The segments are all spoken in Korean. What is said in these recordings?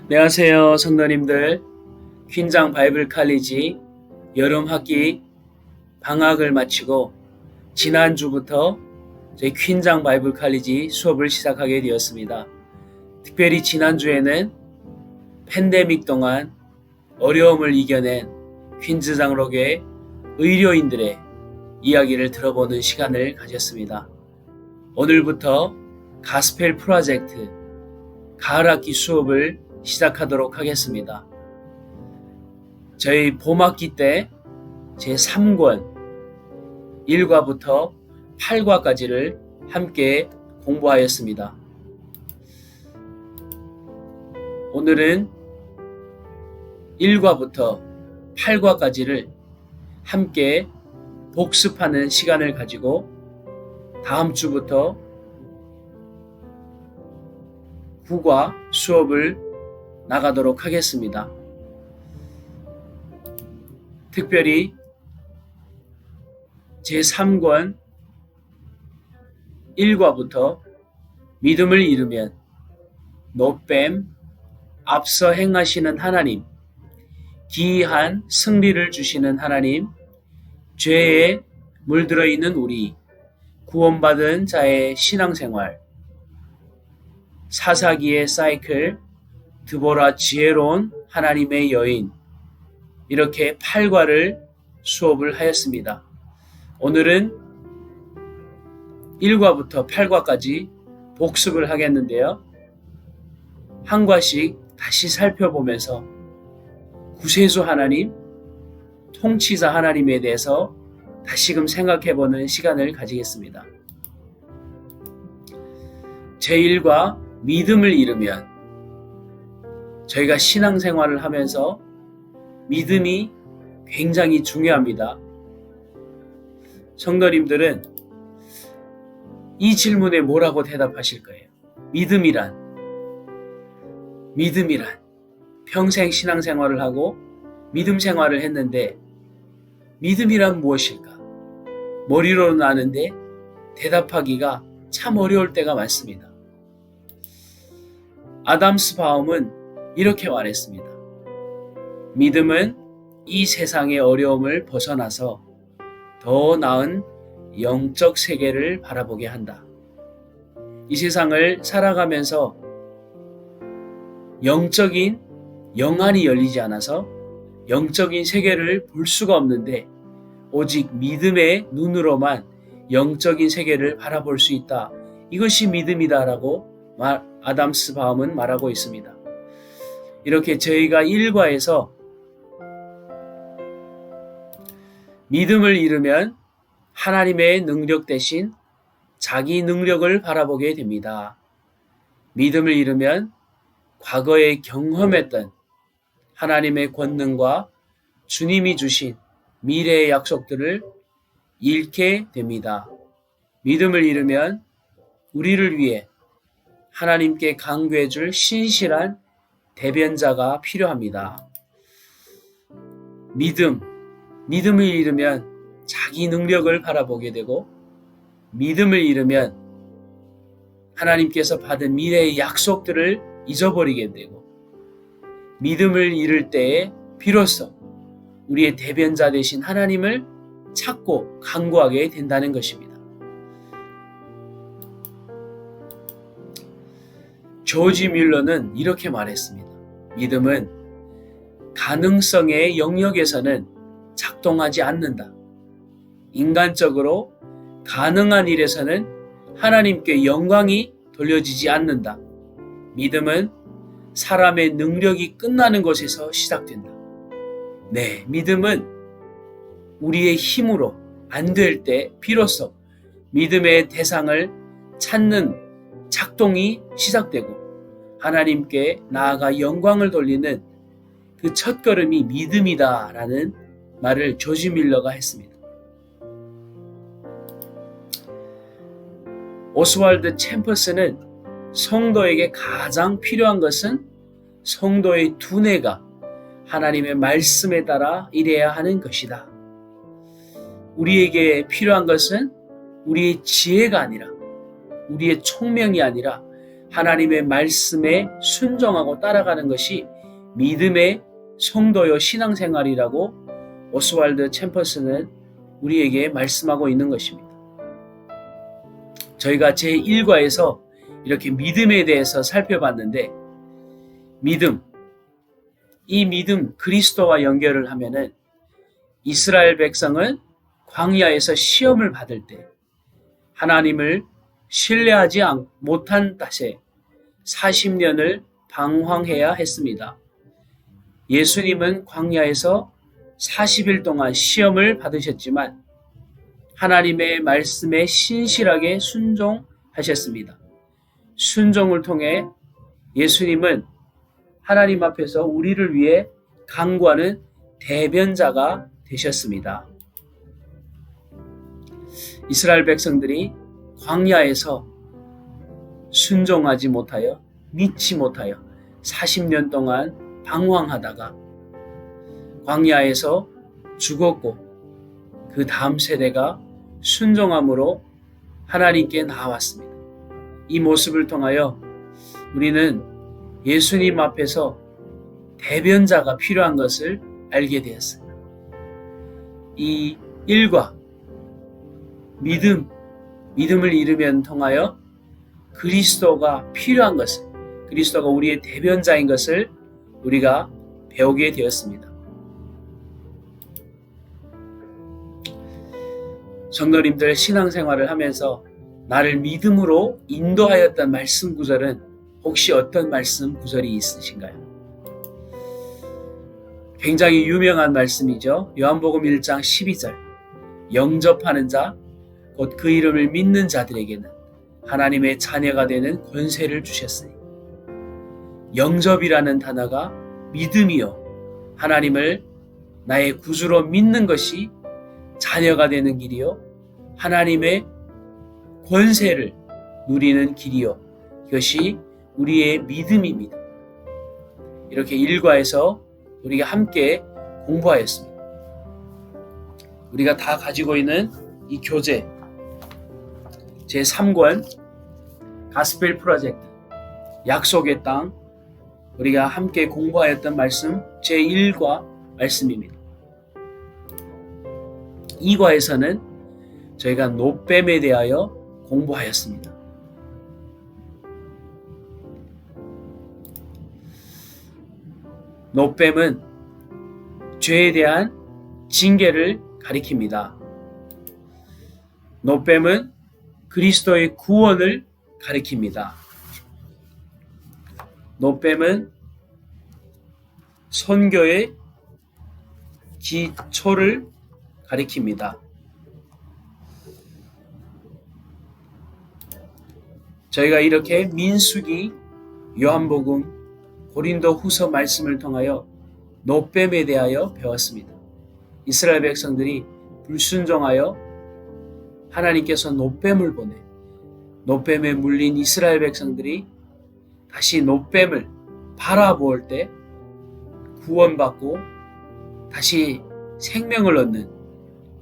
안녕하세요, 성도님들. 퀸장 바이블 칼리지 여름 학기 방학을 마치고 지난주부터 저희 퀸장 바이블 칼리지 수업을 시작하게 되었습니다. 특별히 지난주에는 팬데믹 동안 어려움을 이겨낸 퀸즈 장로교회 의료인들의 이야기를 들어보는 시간을 가졌습니다. 오늘부터 가스펠 프로젝트 가을 학기 수업을 시작하도록 하겠습니다. 저희 봄학기 때 제3권 1과부터 8과까지를 함께 공부하였습니다. 오늘은 1과부터 8과까지를 함께 복습하는 시간을 가지고 다음 주부터 9과 수업을 나가도록 하겠습니다. 특별히 제3권 1과부터 믿음을 잃으면 노뱀, 앞서 행하시는 하나님, 기이한 승리를 주시는 하나님, 죄에 물들어 있는 우리, 구원받은 자의 신앙생활, 사사기의 사이클, 드보라 지혜로운 하나님의 여인, 이렇게 8과를 수업을 하였습니다. 오늘은 1과부터 8과까지 복습을 하겠는데요. 한 과씩 다시 살펴보면서 구세주 하나님, 통치자 하나님에 대해서 다시금 생각해보는 시간을 가지겠습니다. 제1과 믿음을 잃으면 저희가 신앙생활을 하면서 믿음이 굉장히 중요합니다. 성도님들은 이 질문에 뭐라고 대답하실 거예요? 믿음이란 평생 신앙생활을 하고 믿음 생활을 했는데 믿음이란 무엇일까? 머리로는 아는데 대답하기가 참 어려울 때가 많습니다. 아담스 바움은 이렇게 말했습니다. 믿음은 이 세상의 어려움을 벗어나서 더 나은 영적 세계를 바라보게 한다. 이 세상을 살아가면서 영적인 영안이 열리지 않아서 영적인 세계를 볼 수가 없는데 오직 믿음의 눈으로만 영적인 세계를 바라볼 수 있다. 이것이 믿음이다라고 아담스 바움은 말하고 있습니다. 이렇게 저희가 1과에서 믿음을 잃으면 하나님의 능력 대신 자기 능력을 바라보게 됩니다. 믿음을 잃으면 과거에 경험했던 하나님의 권능과 주님이 주신 미래의 약속들을 잃게 됩니다. 믿음을 잃으면 우리를 위해 하나님께 간구해 줄 신실한 대변자가 필요합니다. 믿음을 잃으면 자기 능력을 바라보게 되고 믿음을 잃으면 하나님께서 받은 미래의 약속들을 잊어버리게 되고 믿음을 잃을 때에 비로소 우리의 대변자 되신 하나님을 찾고 간구하게 된다는 것입니다. 조지 뮬러는 이렇게 말했습니다. 믿음은 가능성의 영역에서는 작동하지 않는다. 인간적으로 가능한 일에서는 하나님께 영광이 돌려지지 않는다. 믿음은 사람의 능력이 끝나는 것에서 시작된다. 네, 믿음은 우리의 힘으로 안 될 때 비로소 믿음의 대상을 찾는 작동이 시작되고 하나님께 나아가 영광을 돌리는 그 첫걸음이 믿음이다라는 말을 조지 밀러가 했습니다. 오스왈드 챔퍼스는 성도에게 가장 필요한 것은 성도의 두뇌가 하나님의 말씀에 따라 일해야 하는 것이다. 우리에게 필요한 것은 우리의 지혜가 아니라 우리의 총명이 아니라 하나님의 말씀에 순종하고 따라가는 것이 믿음의 성도요 신앙생활이라고 오스왈드 챔퍼스는 우리에게 말씀하고 있는 것입니다. 저희가 제1과에서 이렇게 믿음에 대해서 살펴봤는데 이 믿음 그리스도와 연결을 하면은 이스라엘 백성은 광야에서 시험을 받을 때 하나님을 신뢰하지 못한 탓에 40년을 방황해야 했습니다. 예수님은 광야에서 40일 동안 시험을 받으셨지만 하나님의 말씀에 신실하게 순종하셨습니다. 순종을 통해 예수님은 하나님 앞에서 우리를 위해 간구하는 대변자가 되셨습니다. 이스라엘 백성들이 광야에서 순종하지 못하여 믿지 못하여 40년 동안 방황하다가 광야에서 죽었고 그 다음 세대가 순종함으로 하나님께 나왔습니다. 이 모습을 통하여 우리는 예수님 앞에서 대변자가 필요한 것을 알게 되었습니다. 이 일과 믿음을 이루면 통하여 그리스도가 필요한 것을, 그리스도가 우리의 대변자인 것을 우리가 배우게 되었습니다. 성도님들 신앙생활을 하면서 나를 믿음으로 인도하였던 말씀 구절은 혹시 어떤 말씀 구절이 있으신가요? 굉장히 유명한 말씀이죠. 요한복음 1장 12절 영접하는 자 곧 그 이름을 믿는 자들에게는 하나님의 자녀가 되는 권세를 주셨으니 영접이라는 단어가 믿음이요 하나님을 나의 구주로 믿는 것이 자녀가 되는 길이요 하나님의 권세를 누리는 길이요 이것이 우리의 믿음입니다. 이렇게 일과에서 우리가 함께 공부하였습니다. 우리가 다 가지고 있는 이 교재 제3권 가스펠 프로젝트 약속의 땅 우리가 함께 공부하였던 말씀 제1과 말씀입니다. 2과에서는 저희가 노뱀에 대하여 공부하였습니다. 노뱀은 죄에 대한 징계를 가리킵니다. 노뱀은 그리스도의 구원을 가리킵니다. 노뱀은 선교의 기초를 가리킵니다. 저희가 이렇게 민수기, 요한복음, 고린도 후서 말씀을 통하여 노뱀에 대하여 배웠습니다. 이스라엘 백성들이 불순종하여 하나님께서 노뱀을 보내 노뱀에 물린 이스라엘 백성들이 다시 노뱀을 바라볼 때 구원받고 다시 생명을 얻는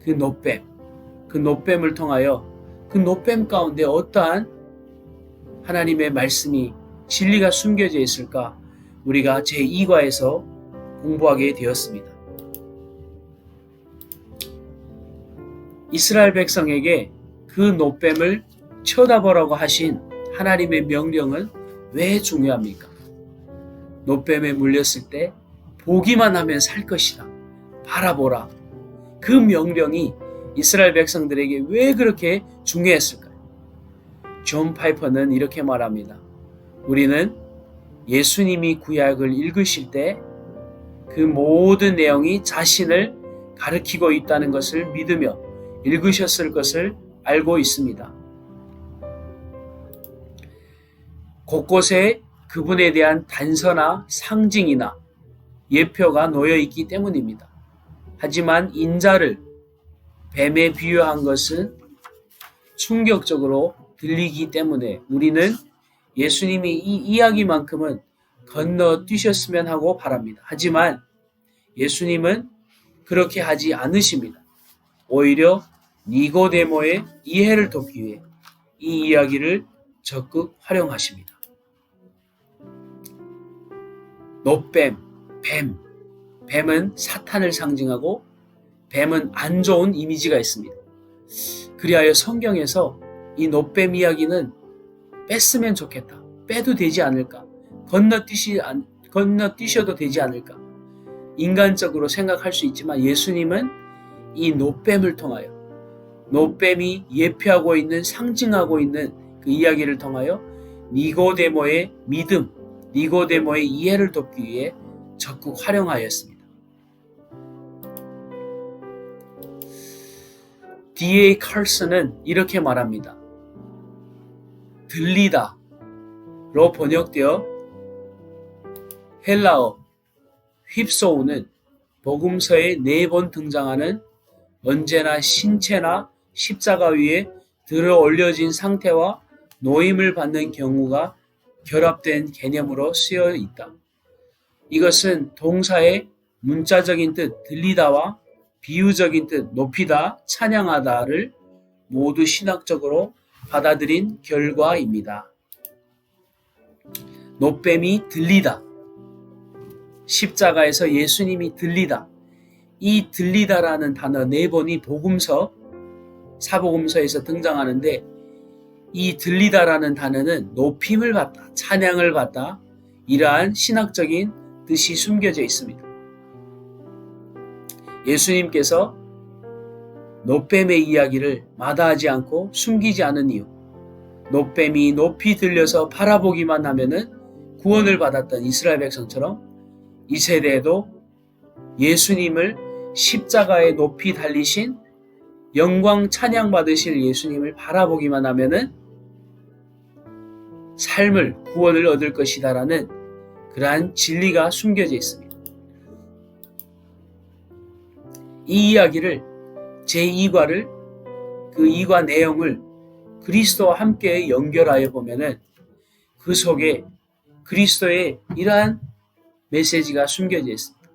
그 노뱀을 통하여 그 노뱀 가운데 어떠한 하나님의 말씀이 진리가 숨겨져 있을까 우리가 제2과에서 공부하게 되었습니다. 이스라엘 백성에게 그 노뱀을 쳐다보라고 하신 하나님의 명령은 왜 중요합니까? 노뱀에 물렸을 때 보기만 하면 살 것이다. 바라보라. 그 명령이 이스라엘 백성들에게 왜 그렇게 중요했을까요? 존 파이퍼는 이렇게 말합니다. 우리는 예수님이 구약을 읽으실 때 그 모든 내용이 자신을 가리키고 있다는 것을 믿으며 읽으셨을 것을 알고 있습니다. 곳곳에 그분에 대한 단서나 상징이나 예표가 놓여 있기 때문입니다. 하지만 인자를 뱀에 비유한 것은 충격적으로 들리기 때문에 우리는 예수님이 이 이야기만큼은 건너뛰셨으면 하고 바랍니다. 하지만 예수님은 그렇게 하지 않으십니다. 오히려 니고데모의 이해를 돕기 위해 이 이야기를 적극 활용하십니다. 노뱀, 뱀. 뱀은 사탄을 상징하고 뱀은 안 좋은 이미지가 있습니다. 그리하여 성경에서 이 노뱀 이야기는 뺐으면 좋겠다. 빼도 되지 않을까? 건너뛰셔도 되지 않을까? 인간적으로 생각할 수 있지만 예수님은 이 노뱀을 통하여 노뱀이 예표하고 있는 상징하고 있는 그 이야기를 통하여 니고데모의 믿음, 니고데모의 이해를 돕기 위해 적극 활용하였습니다. D.A. 칼슨은 이렇게 말합니다. 들리다로 번역되어 헬라어 휩쏘우는 복음서에 4번 등장하는 언제나 신체나 십자가 위에 들어 올려진 상태와 노임을 받는 경우가 결합된 개념으로 쓰여 있다. 이것은 동사의 문자적인 뜻 들리다와 비유적인 뜻 높이다, 찬양하다를 모두 신학적으로 받아들인 결과입니다. 노뱀이 들리다. 십자가에서 예수님이 들리다. 이 들리다라는 단어 4번이 복음서, 사복음서에서 등장하는데 이 들리다라는 단어는 높임을 받다, 찬양을 받다 이러한 신학적인 뜻이 숨겨져 있습니다. 예수님께서 노뱀의 이야기를 마다하지 않고 숨기지 않은 이유, 노뱀이 높이 들려서 바라보기만 하면은 구원을 받았던 이스라엘 백성처럼 이 세대에도 예수님을 십자가에 높이 달리신 영광 찬양 받으실 예수님을 바라보기만 하면은 삶을, 구원을 얻을 것이다라는 그러한 진리가 숨겨져 있습니다. 이 이야기를 제2과를 그 2과 내용을 그리스도와 함께 연결하여 보면은 그 속에 그리스도의 이러한 메시지가 숨겨져 있습니다.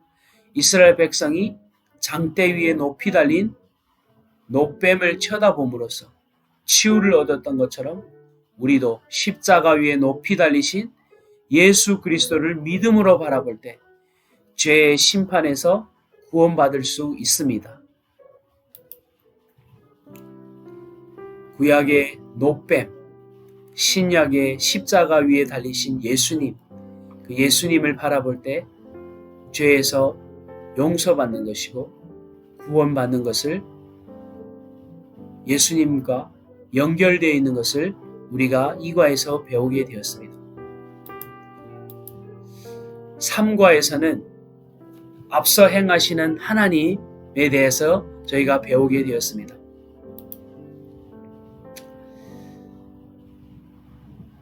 이스라엘 백성이 장대 위에 높이 달린 노뱀을 쳐다봄으로써 치유를 얻었던 것처럼 우리도 십자가 위에 높이 달리신 예수 그리스도를 믿음으로 바라볼 때 죄의 심판에서 구원받을 수 있습니다. 구약의 노뱀, 신약의 십자가 위에 달리신 예수님, 그 예수님을 바라볼 때 죄에서 용서받는 것이고 구원받는 것을 예수님과 연결되어 있는 것을 우리가 2과에서 배우게 되었습니다. 3과에서는 앞서 행하시는 하나님에 대해서 저희가 배우게 되었습니다.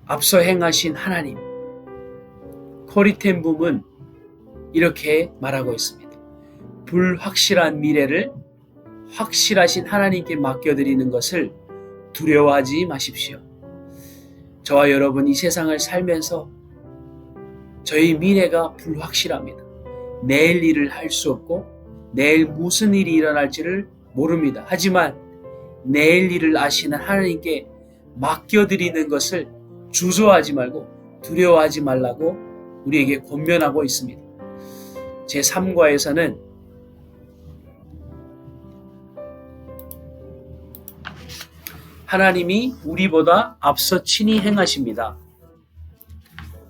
앞서 행하신 하나님, 코리텐붐은 이렇게 말하고 있습니다. 불확실한 미래를 확실하신 하나님께 맡겨드리는 것을 두려워하지 마십시오. 저와 여러분 이 세상을 살면서 저희 미래가 불확실합니다. 내일 일을 할 수 없고 내일 무슨 일이 일어날지를 모릅니다. 하지만 내일 일을 아시는 하나님께 맡겨드리는 것을 주저하지 말고 두려워하지 말라고 우리에게 권면하고 있습니다. 제3과에서는 하나님이 우리보다 앞서 친히 행하십니다.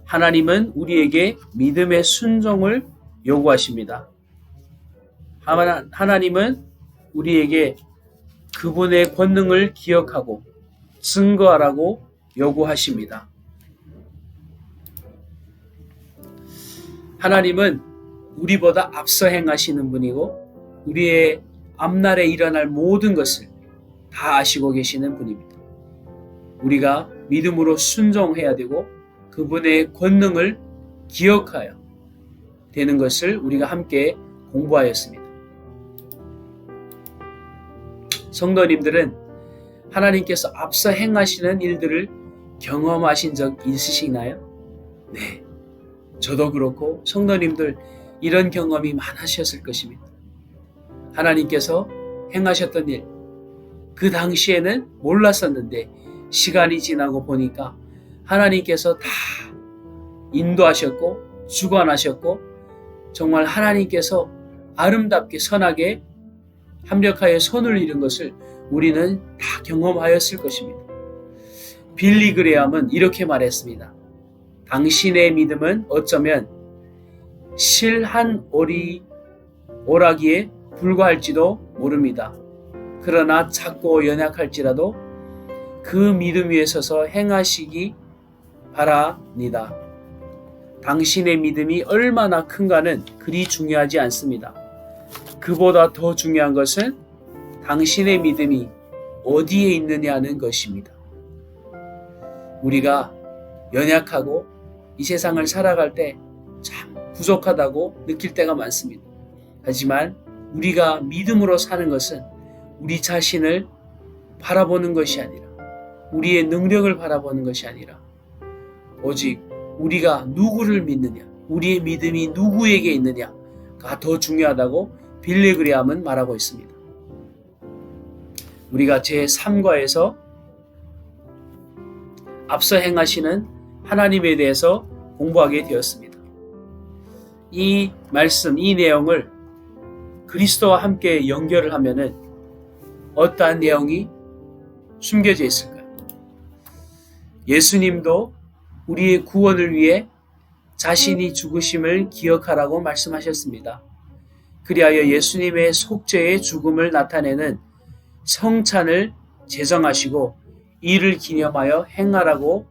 하나님은 우리에게 믿음의 순종을 요구하십니다. 하나님은 우리에게 그분의 권능을 기억하고 증거하라고 요구하십니다. 하나님은 우리보다 앞서 행하시는 분이고 우리의 앞날에 일어날 모든 것을 다 아시고 계시는 분입니다. 우리가 믿음으로 순종해야 되고 그분의 권능을 기억하여 되는 것을 우리가 함께 공부하였습니다. 성도님들은 하나님께서 앞서 행하시는 일들을 경험하신 적 있으시나요? 네, 저도 그렇고 성도님들 이런 경험이 많으셨을 것입니다. 하나님께서 행하셨던 일, 그 당시에는 몰랐었는데 시간이 지나고 보니까 하나님께서 다 인도하셨고 주관하셨고 정말 하나님께서 아름답게 선하게 합력하여 선을 이룬 것을 우리는 다 경험하였을 것입니다. 빌리 그레함은 이렇게 말했습니다. 당신의 믿음은 어쩌면 실 한 오라기에 불과할지도 모릅니다. 그러나 작고 연약할지라도 그 믿음 위에 서서 행하시기 바랍니다. 당신의 믿음이 얼마나 큰가는 그리 중요하지 않습니다. 그보다 더 중요한 것은 당신의 믿음이 어디에 있느냐는 것입니다. 우리가 연약하고 이 세상을 살아갈 때 참 부족하다고 느낄 때가 많습니다. 하지만 우리가 믿음으로 사는 것은 우리 자신을 바라보는 것이 아니라 우리의 능력을 바라보는 것이 아니라 오직 우리가 누구를 믿느냐, 우리의 믿음이 누구에게 있느냐가 더 중요하다고 빌리 그레함은 말하고 있습니다. 우리가 제3과에서 앞서 행하시는 하나님에 대해서 공부하게 되었습니다. 이 말씀, 이 내용을 그리스도와 함께 연결을 하면은 어떠한 내용이 숨겨져 있을까요? 예수님도 우리의 구원을 위해 자신이 죽으심을 기억하라고 말씀하셨습니다. 그리하여 예수님의 속죄의 죽음을 나타내는 성찬을 제정하시고 이를 기념하여 행하라고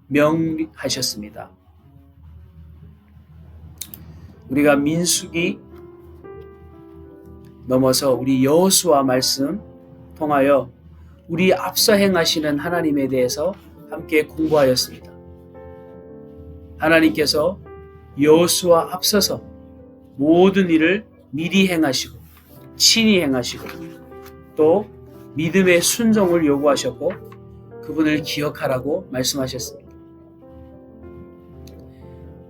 명하셨습니다. 우리가 민수기 넘어서 우리 여호수아 말씀 통하여 우리 앞서 행하시는 하나님에 대해서 함께 공부하였습니다. 하나님께서 여호수아 앞서서 모든 일을 미리 행하시고 친히 행하시고 또 믿음의 순종을 요구하셨고 그분을 기억하라고 말씀하셨습니다.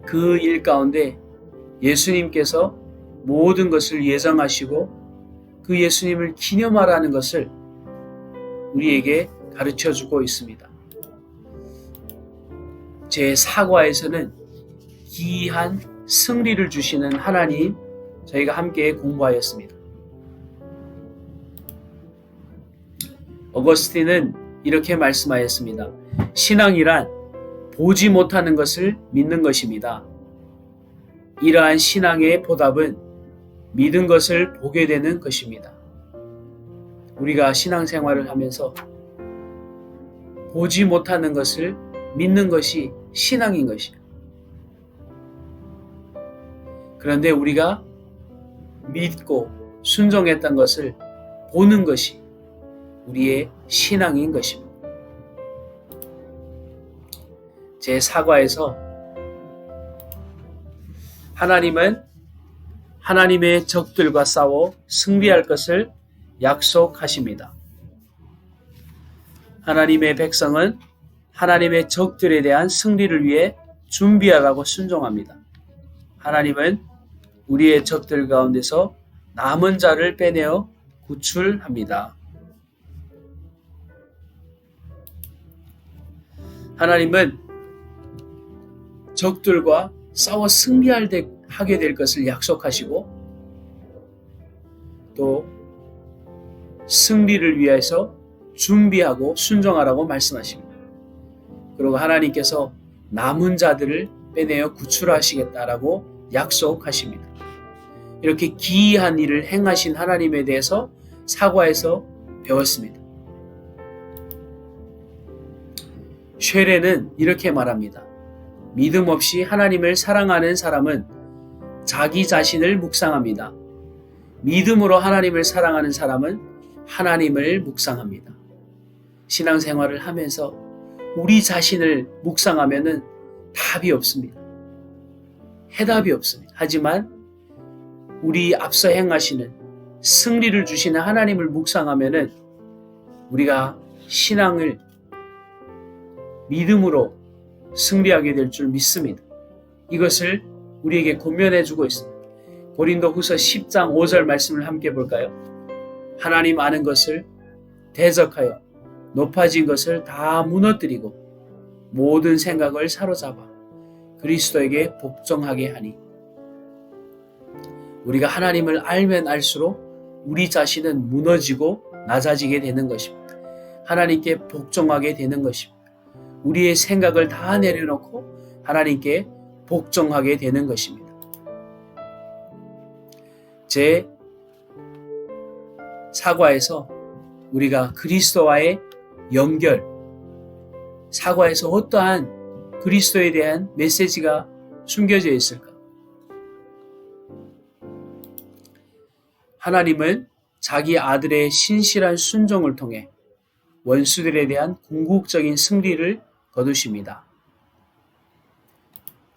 그 일 가운데 예수님께서 모든 것을 예정하시고 그 예수님을 기념하라는 것을 우리에게 가르쳐주고 있습니다. 제4과에서는 기이한 승리를 주시는 하나님 저희가 함께 공부하였습니다. 어거스틴은 이렇게 말씀하였습니다. 신앙이란 보지 못하는 것을 믿는 것입니다. 이러한 신앙의 보답은 믿은 것을 보게 되는 것입니다. 우리가 신앙생활을 하면서 보지 못하는 것을 믿는 것이 신앙인 것이에요. 그런데 우리가 믿고 순종했던 것을 보는 것이 우리의 신앙인 것입니다. 제4과에서 하나님은 하나님의 적들과 싸워 승리할 것을 약속하십니다. 하나님의 백성은 하나님의 적들에 대한 승리를 위해 준비하라고 순종합니다. 하나님은 우리의 적들 가운데서 남은 자를 빼내어 구출합니다. 하나님은 적들과 싸워 승리하게 될 것을 약속하시고 또 승리를 위해서 준비하고 순종하라고 말씀하십니다. 그리고 하나님께서 남은 자들을 빼내어 구출하시겠다라고 약속하십니다. 이렇게 기이한 일을 행하신 하나님에 대해서 사과에서 배웠습니다. 쉐레는 이렇게 말합니다. 믿음 없이 하나님을 사랑하는 사람은 자기 자신을 묵상합니다. 믿음으로 하나님을 사랑하는 사람은 하나님을 묵상합니다. 신앙생활을 하면서 우리 자신을 묵상하면은 답이 없습니다. 해답이 없습니다. 하지만 우리 앞서 행하시는 승리를 주시는 하나님을 묵상하면은 우리가 신앙을 믿음으로 승리하게 될 줄 믿습니다. 이것을 우리에게 권면해 주고 있습니다. 고린도후서 10장 5절 말씀을 함께 볼까요? 하나님 아는 것을 대적하여 높아진 것을 다 무너뜨리고 모든 생각을 사로잡아 그리스도에게 복종하게 하니. 우리가 하나님을 알면 알수록 우리 자신은 무너지고 낮아지게 되는 것입니다. 하나님께 복종하게 되는 것입니다. 우리의 생각을 다 내려놓고 하나님께 복종하게 되는 것입니다. 제 사과에서 우리가 그리스도와의 연결, 사과에서 어떠한 그리스도에 대한 메시지가 숨겨져 있을까? 하나님은 자기 아들의 신실한 순종을 통해 원수들에 대한 궁극적인 승리를 거두십니다.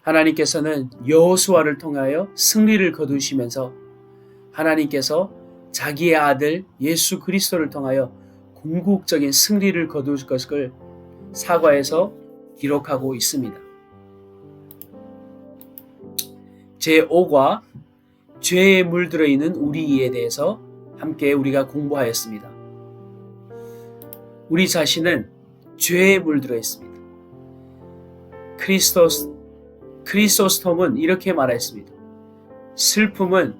하나님께서는 여호수아를 통하여 승리를 거두시면서 하나님께서 자기의 아들 예수 그리스도를 통하여 궁극적인 승리를 거둘 것을 사과에서 기록하고 있습니다. 제5과 죄에 물들어 있는 우리에 대해서 함께 우리가 공부하였습니다. 우리 자신은 죄에 물들어 있습니다. 크리소스톰은 이렇게 말했습니다. 슬픔은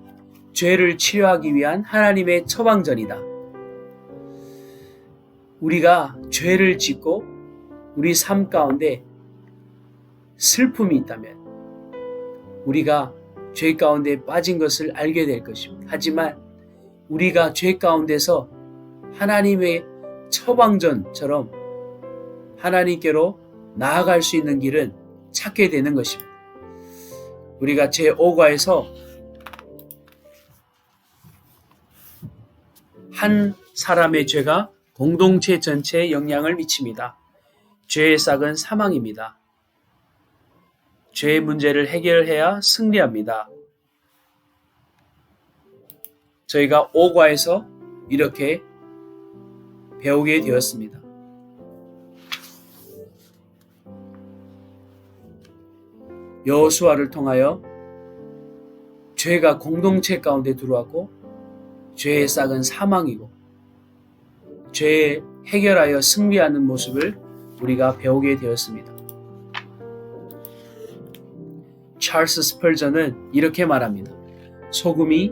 죄를 치료하기 위한 하나님의 처방전이다. 우리가 죄를 짓고 우리 삶 가운데 슬픔이 있다면 우리가 죄 가운데 빠진 것을 알게 될 것입니다. 하지만 우리가 죄 가운데서 하나님의 처방전처럼 하나님께로 나아갈 수 있는 길은 찾게 되는 것입니다. 우리가 제5과에서 한 사람의 죄가 공동체 전체에 영향을 미칩니다. 죄의 싹은 사망입니다. 죄의 문제를 해결해야 승리합니다. 저희가 5과에서 이렇게 배우게 되었습니다. 여호수아를 통하여 죄가 공동체 가운데 들어왔고 죄의 싹은 사망이고 죄에 해결하여 승리하는 모습을 우리가 배우게 되었습니다. 찰스 스펄전은 이렇게 말합니다. 소금이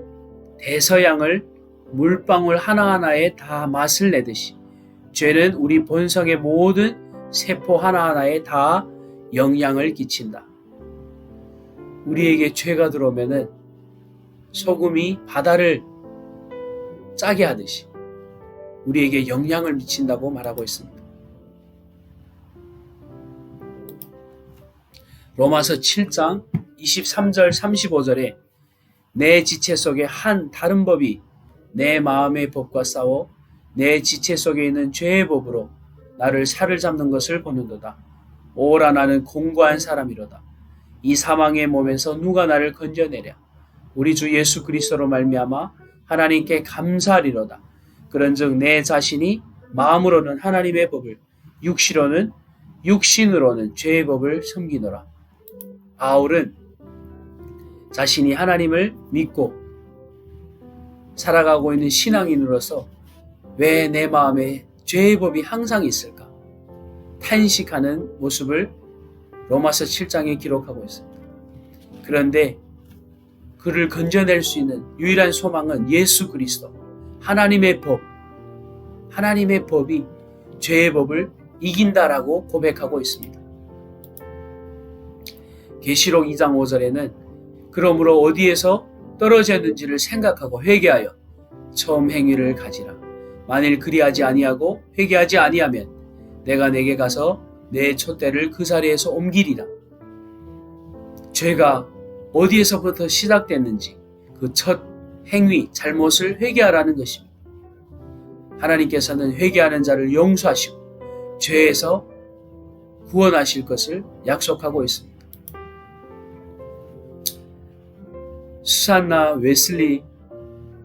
대서양을 물방울 하나하나에 다 맛을 내듯이 죄는 우리 본성의 모든 세포 하나하나에 다 영향을 끼친다. 우리에게 죄가 들어오면은 소금이 바다를 짜게 하듯이 우리에게 영향을 미친다고 말하고 있습니다. 로마서 7장 23절 35절에 내 지체 속에 한 다른 법이 내 마음의 법과 싸워 내 지체 속에 있는 죄의 법으로 나를 사로잡는 것을 보는도다. 오라 나는 공고한 사람이로다. 이 사망의 몸에서 누가 나를 건져내랴. 우리 주 예수 그리스도로 말미암아 하나님께 감사하리로다. 그런즉 내 자신이 마음으로는 하나님의 법을 육신으로는 죄의 법을 섬기노라. 바울은 자신이 하나님을 믿고 살아가고 있는 신앙인으로서 왜 내 마음에 죄의 법이 항상 있을까? 탄식하는 모습을 로마서 7장에 기록하고 있습니다. 그런데 그를 건져낼 수 있는 유일한 소망은 예수 그리스도, 하나님의 법이 죄의 법을 이긴다라고 고백하고 있습니다. 계시록 2장 5절에는 그러므로 어디에서 떨어졌는지를 생각하고 회개하여 처음 행위를 가지라. 만일 그리하지 아니하고 회개하지 아니하면 내가 내게 가서 내 촛대를 그 자리에서 옮기리라. 죄가 어디에서부터 시작됐는지 그 첫 행위, 잘못을 회개하라는 것입니다. 하나님께서는 회개하는 자를 용서하시고 죄에서 구원하실 것을 약속하고 있습니다. 수산나 웨슬리는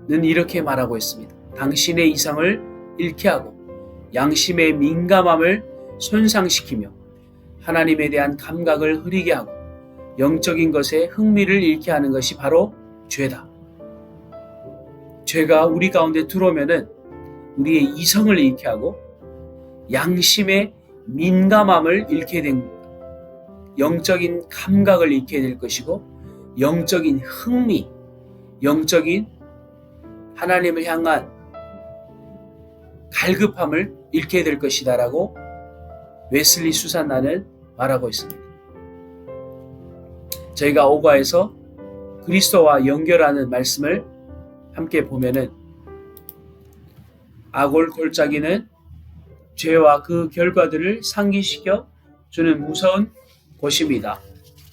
이렇게 말하고 있습니다. 당신의 이성을 잃게 하고 양심의 민감함을 손상시키며 하나님에 대한 감각을 흐리게 하고 영적인 것에 흥미를 잃게 하는 것이 바로 죄다. 죄가 우리 가운데 들어오면은 우리의 이성을 잃게 하고 양심의 민감함을 잃게 됩니다. 영적인 감각을 잃게 될 것이고 영적인 흥미, 영적인 하나님을 향한 갈급함을 잃게 될 것이다 라고 웨슬리 수산나는 말하고 있습니다. 저희가 오과에서 그리스도와 연결하는 말씀을 함께 보면은 아골 골짜기는 죄와 그 결과들을 상기시켜 주는 무서운 곳입니다.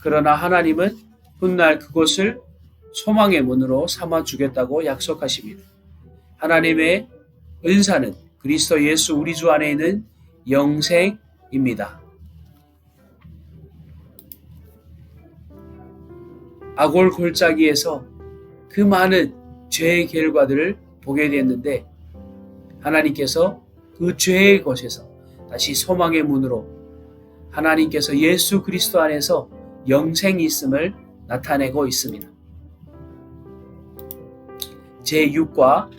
그러나 하나님은 훗날 그곳을 소망의 문으로 삼아 주겠다고 약속하십니다. 하나님의 은사는 그리스도 예수 우리 주 안에 있는 영생입니다. 아골 골짜기에서 그 많은 죄의 결과들을 보게 됐는데 하나님께서 그 죄의 곳에서 다시 소망의 문으로 하나님께서 예수 그리스도 안에서 영생이 있음을 나타내고 있습니다. 제6과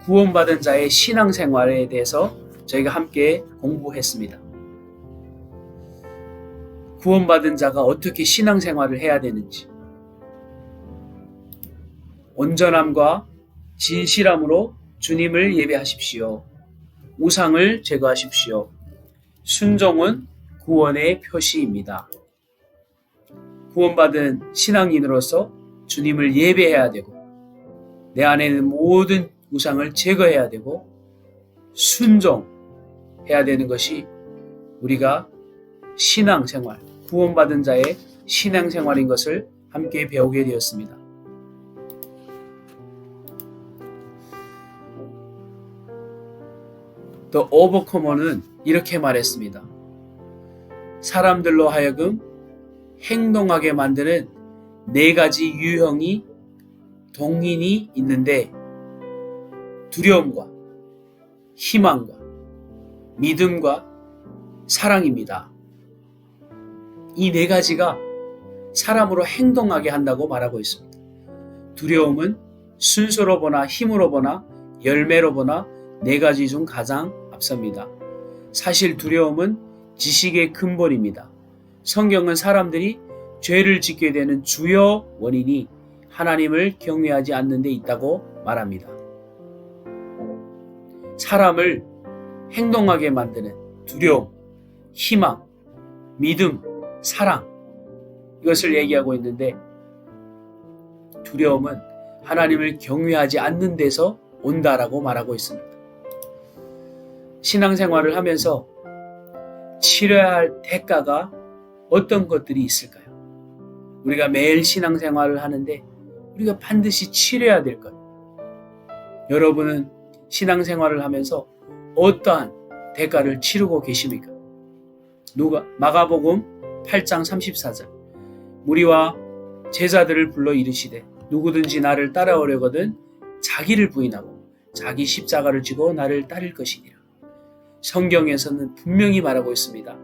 구원받은 자의 신앙생활에 대해서 저희가 함께 공부했습니다. 구원받은 자가 어떻게 신앙생활을 해야 되는지, 온전함과 진실함으로 주님을 예배하십시오. 우상을 제거하십시오. 순종은 구원의 표시입니다. 구원받은 신앙인으로서 주님을 예배해야 되고 내 안에 있는 모든 우상을 제거해야 되고 순종해야 되는 것이 우리가 신앙생활, 구원받은 자의 신앙생활인 것을 함께 배우게 되었습니다. 더 오버커머는 이렇게 말했습니다. 사람들로 하여금 행동하게 만드는 4가지 유형이 동인이 있는데 두려움과 희망과 믿음과 사랑입니다. 이 4가지가 사람으로 행동하게 한다고 말하고 있습니다. 두려움은 순서로 보나 힘으로 보나 열매로 보나 4가지 중 가장 앞섭니다. 사실 두려움은 지식의 근본입니다. 성경은 사람들이 죄를 짓게 되는 주요 원인이 하나님을 경외하지 않는 데 있다고 말합니다. 사람을 행동하게 만드는 두려움, 희망, 믿음, 사랑, 이것을 얘기하고 있는데 두려움은 하나님을 경외하지 않는 데서 온다라고 말하고 있습니다. 신앙생활을 하면서 치러야 할 대가가 어떤 것들이 있을까요? 우리가 매일 신앙생활을 하는데 우리가 반드시 치러야 될 것. 여러분은 신앙생활을 하면서 어떠한 대가를 치르고 계십니까? 마가복음 8장 34절 무리와 제자들을 불러 이르시되 누구든지 나를 따라오려거든 자기를 부인하고 자기 십자가를 지고 나를 따를 것이니라. 성경에서는 분명히 말하고 있습니다.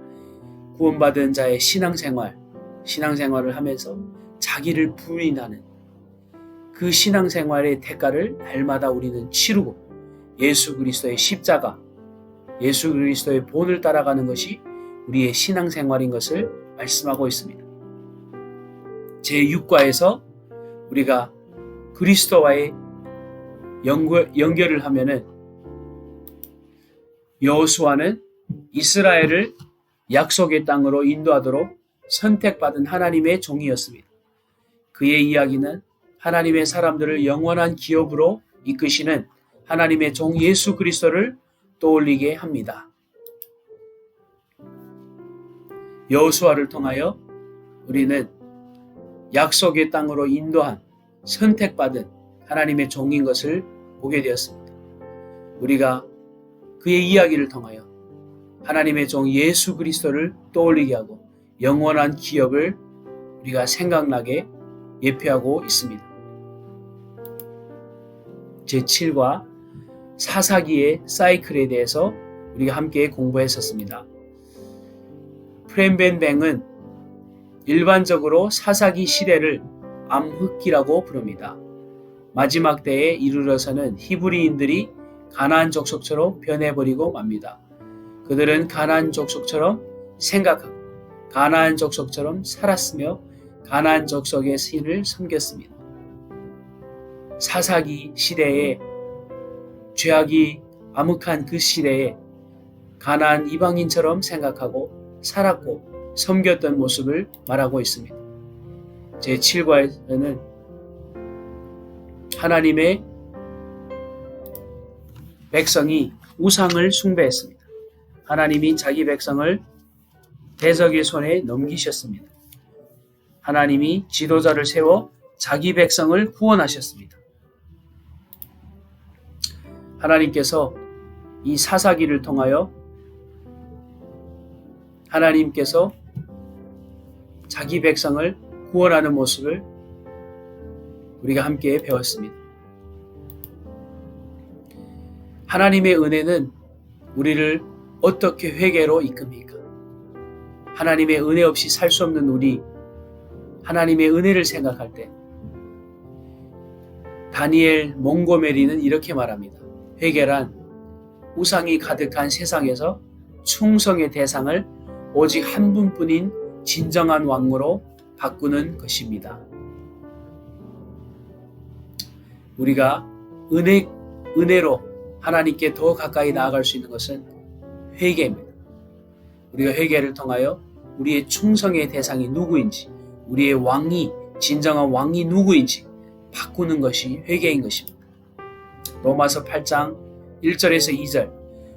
구원받은 자의 신앙생활을 하면서 자기를 부인하는 그 신앙생활의 대가를 날마다 우리는 치르고 예수 그리스도의 십자가, 예수 그리스도의 본을 따라가는 것이 우리의 신앙생활인 것을 말씀하고 있습니다. 제6과에서 우리가 그리스도와의 연결을 하면은 여호수아는 이스라엘을 약속의 땅으로 인도하도록 선택받은 하나님의 종이었습니다. 그의 이야기는 하나님의 사람들을 영원한 기업으로 이끄시는 하나님의 종 예수 그리스도를 떠올리게 합니다. 여호수아를 통하여 우리는 약속의 땅으로 인도한 선택받은 하나님의 종인 것을 보게 되었습니다. 우리가 그의 이야기를 통하여 하나님의 종 예수 그리스도를 떠올리게 하고 영원한 기업을 우리가 생각나게 예표하고 있습니다. 제7과 사사기의 사이클에 대해서 우리가 함께 공부했었습니다. 프렌벤뱅은 일반적으로 사사기 시대를 암흑기라고 부릅니다. 마지막 때에 이르러서는 히브리인들이 가나안 족속처럼 변해버리고 맙니다. 그들은 가나안 족속처럼 생각하고 가나안 족속처럼 살았으며 가나안 족속의 신을 섬겼습니다. 사사기 시대에 죄악이 암흑한 그 시대에 가나안 이방인처럼 생각하고 살았고 섬겼던 모습을 말하고 있습니다. 제7과에서는 하나님의 백성이 우상을 숭배했습니다. 하나님이 자기 백성을 대적의 손에 넘기셨습니다. 하나님이 지도자를 세워 자기 백성을 구원하셨습니다. 하나님께서 이 사사기를 통하여 하나님께서 자기 백성을 구원하는 모습을 우리가 함께 배웠습니다. 하나님의 은혜는 우리를 어떻게 회개로 이끕니까? 하나님의 은혜 없이 살 수 없는 우리, 하나님의 은혜를 생각할 때 다니엘 몽고메리는 이렇게 말합니다. 회개란 우상이 가득한 세상에서 충성의 대상을 오직 한 분뿐인 진정한 왕으로 바꾸는 것입니다. 우리가 은혜로 하나님께 더 가까이 나아갈 수 있는 것은 회개입니다. 우리가 회개를 통하여 우리의 충성의 대상이 누구인지, 우리의 왕이, 진정한 왕이 누구인지 바꾸는 것이 회개인 것입니다. 로마서 8장 1절에서 2절.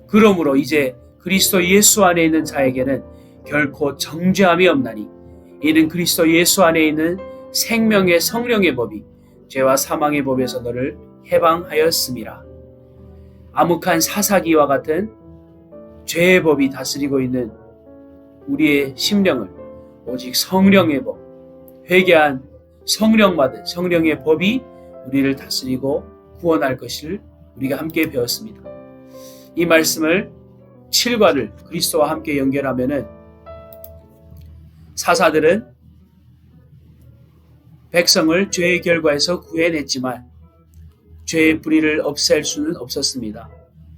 그러므로 이제 그리스도 예수 안에 있는 자에게는 결코 정죄함이 없나니 이는 그리스도 예수 안에 있는 생명의 성령의 법이 죄와 사망의 법에서 너를 해방하였음이라. 암흑한 사사기와 같은 죄의 법이 다스리고 있는 우리의 심령을 오직 성령의 법, 회개한 성령받은 성령의 법이 우리를 다스리고 구원할 것을 우리가 함께 배웠습니다. 이 말씀을 7과를 그리스도와 함께 연결하면은 사사들은 백성을 죄의 결과에서 구해냈지만 죄의 뿌리를 없앨 수는 없었습니다.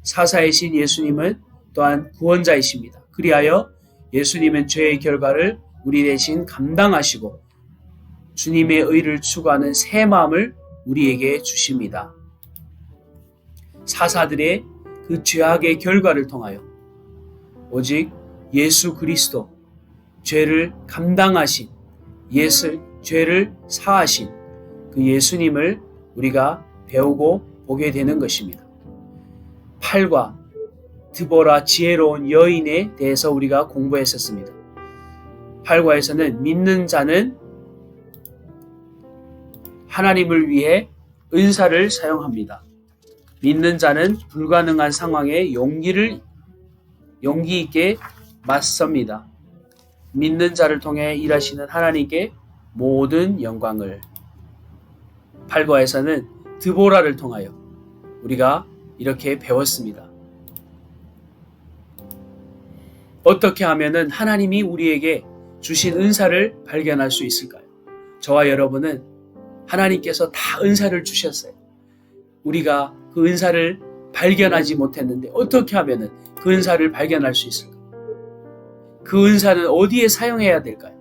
사사이신 예수님은 또한 구원자이십니다. 그리하여 예수님은 죄의 결과를 우리 대신 감당하시고 주님의 의를 추구하는 새 마음을 우리에게 주십니다. 사사들의 그 죄악의 결과를 통하여 오직 예수 그리스도, 죄를 감당하신 죄를 사하신 그 예수님을 우리가 배우고 보게 되는 것입니다. 8과 드보라 지혜로운 여인에 대해서 우리가 공부했었습니다. 8과에서는 믿는 자는 하나님을 위해 은사를 사용합니다. 믿는 자는 불가능한 상황에 용기 있게 맞섭니다. 믿는 자를 통해 일하시는 하나님께 모든 영광을. 8과에서는 드보라를 통하여 우리가 이렇게 배웠습니다. 어떻게 하면은 하나님이 우리에게 주신 은사를 발견할 수 있을까요? 저와 여러분은 하나님께서 다 은사를 주셨어요. 우리가 그 은사를 발견하지 못했는데 어떻게 하면은 그 은사를 발견할 수 있을까요? 그 은사는 어디에 사용해야 될까요?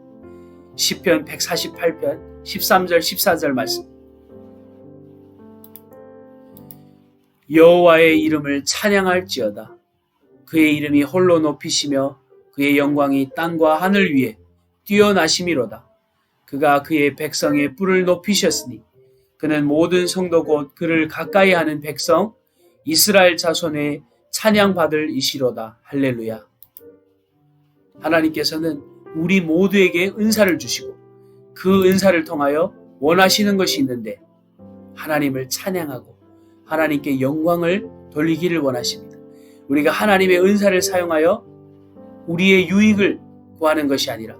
시편 148편 13절 14절 말씀. 여호와의 이름을 찬양할지어다. 그의 이름이 홀로 높이시며 그의 영광이 땅과 하늘 위에 뛰어나심이로다. 그가 그의 백성의 뿔을 높이셨으니 그는 모든 성도 곧 그를 가까이 하는 백성 이스라엘 자손의 찬양받을 이시로다. 할렐루야. 하나님께서는 우리 모두에게 은사를 주시고 그 은사를 통하여 원하시는 것이 있는데 하나님을 찬양하고 하나님께 영광을 돌리기를 원하십니다. 우리가 하나님의 은사를 사용하여 우리의 유익을 구하는 것이 아니라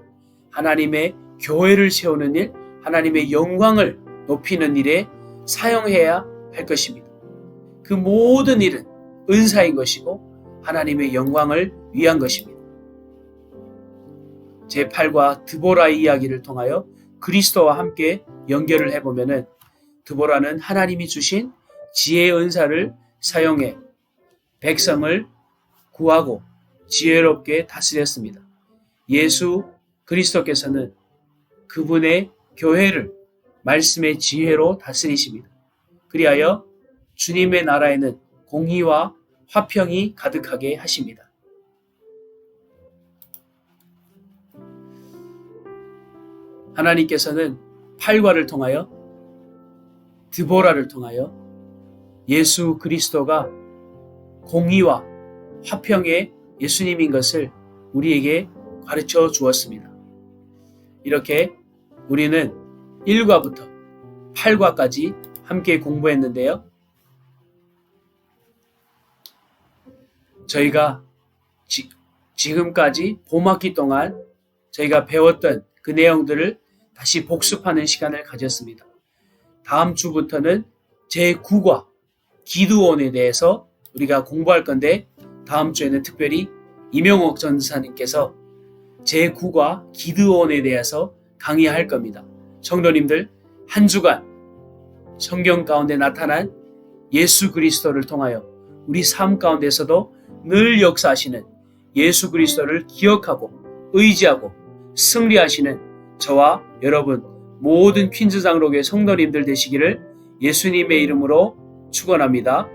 하나님의 교회를 세우는 일, 하나님의 영광을 높이는 일에 사용해야 할 것입니다. 그 모든 일은 은사인 것이고 하나님의 영광을 위한 것입니다. 제8과 드보라의 이야기를 통하여 그리스도와 함께 연결을 해보면은 드보라는 하나님이 주신 지혜의 은사를 사용해 백성을 구하고 지혜롭게 다스렸습니다. 예수 그리스도께서는 그분의 교회를 말씀의 지혜로 다스리십니다. 그리하여 주님의 나라에는 공의와 화평이 가득하게 하십니다. 하나님께서는 팔과를 통하여 드보라를 통하여 예수 그리스도가 공의와 화평의 예수님인 것을 우리에게 가르쳐 주었습니다. 이렇게 우리는 1과부터 8과까지 함께 공부했는데요. 저희가 지금까지 봄학기 동안 저희가 배웠던 그 내용들을 다시 복습하는 시간을 가졌습니다. 다음 주부터는 제9과 기드온에 대해서 우리가 공부할 건데, 다음 주에는 특별히 이명옥 전사님께서 제9과 기드온에 대해서 강의할 겁니다. 성도님들, 한 주간 성경 가운데 나타난 예수 그리스도를 통하여 우리 삶 가운데서도 늘 역사하시는 예수 그리스도를 기억하고 의지하고 승리하시는 저와 여러분 모든 퀸즈 장로교회 성도님들 되시기를 예수님의 이름으로 축원합니다.